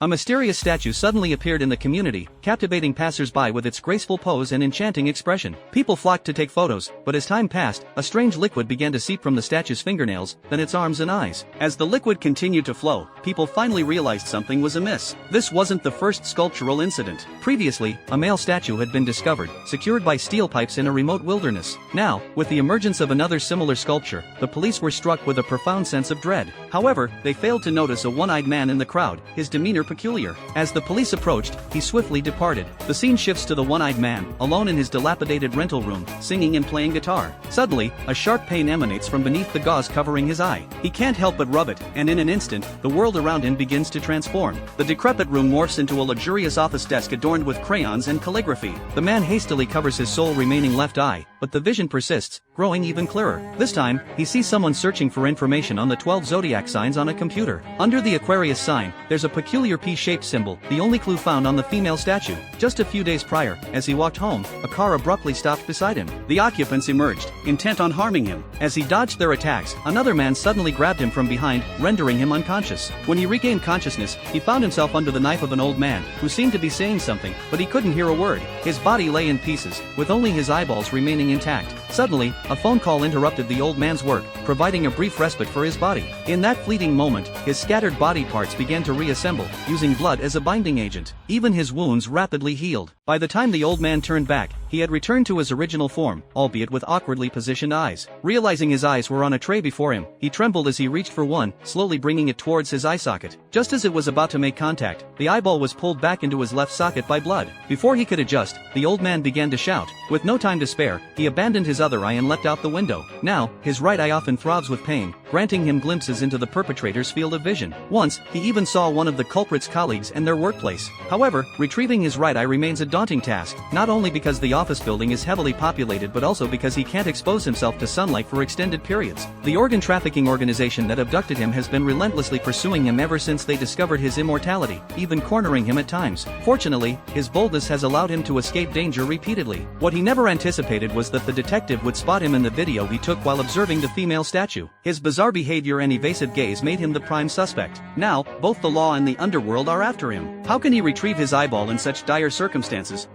A mysterious statue suddenly appeared in the community, captivating passers-by with its graceful pose and enchanting expression. People flocked to take photos, but as time passed, a strange liquid began to seep from the statue's fingernails, then its arms and eyes. As the liquid continued to flow, people finally realized something was amiss. This wasn't the first sculptural incident. Previously, a male statue had been discovered, secured by steel pipes in a remote wilderness. Now, with the emergence of another similar sculpture, the police were struck with a profound sense of dread. However, they failed to notice a one-eyed man in the crowd, his demeanor peculiar. As the police approached, he swiftly departed. The scene shifts to the one-eyed man, alone in his dilapidated rental room, singing and playing guitar. Suddenly, a sharp pain emanates from beneath the gauze covering his eye. He can't help but rub it, and in an instant, the world around him begins to transform. The decrepit room morphs into a luxurious office desk adorned with crayons and calligraphy. The man hastily covers his sole remaining left eye, but the vision persists, growing even clearer. This time, he sees someone searching for information on the 12 zodiac signs on a computer. Under the Aquarius sign, there's a peculiar P-shaped symbol, the only clue found on the female statue. Just a few days prior, as he walked home, a car abruptly stopped beside him. The occupants emerged, intent on harming him. As he dodged their attacks, another man suddenly grabbed him from behind, rendering him unconscious. When he regained consciousness, he found himself under the knife of an old man, who seemed to be saying something, but he couldn't hear a word. His body lay in pieces, with only his eyeballs remaining intact. Suddenly, a phone call interrupted the old man's work, providing a brief respite for his body. In that fleeting moment, his scattered body parts began to reassemble, using blood as a binding agent. Even his wounds rapidly healed. By the time the old man turned back, he had returned to his original form, albeit with awkwardly positioned eyes. Realizing his eyes were on a tray before him, he trembled as he reached for one, slowly bringing it towards his eye socket. Just as it was about to make contact, the eyeball was pulled back into his left socket by blood. Before he could adjust, the old man began to shout. With no time to spare, he abandoned his other eye and leapt out the window. Now, his right eye often throbs with pain, granting him glimpses into the perpetrator's field of vision. Once, he even saw one of the culprit's colleagues and their workplace. However, retrieving his right eye remains a daunting task, not only because the office building is heavily populated but also because he can't expose himself to sunlight for extended periods. The organ trafficking organization that abducted him has been relentlessly pursuing him ever since they discovered his immortality, even cornering him at times. Fortunately, his boldness has allowed him to escape danger repeatedly. What he never anticipated was that the detective would spot him in the video he took while observing the female statue. His bizarre behavior and evasive gaze made him the prime suspect. Now, both the law and the underworld are after him. How can he retrieve his eyeball in such dire circumstances?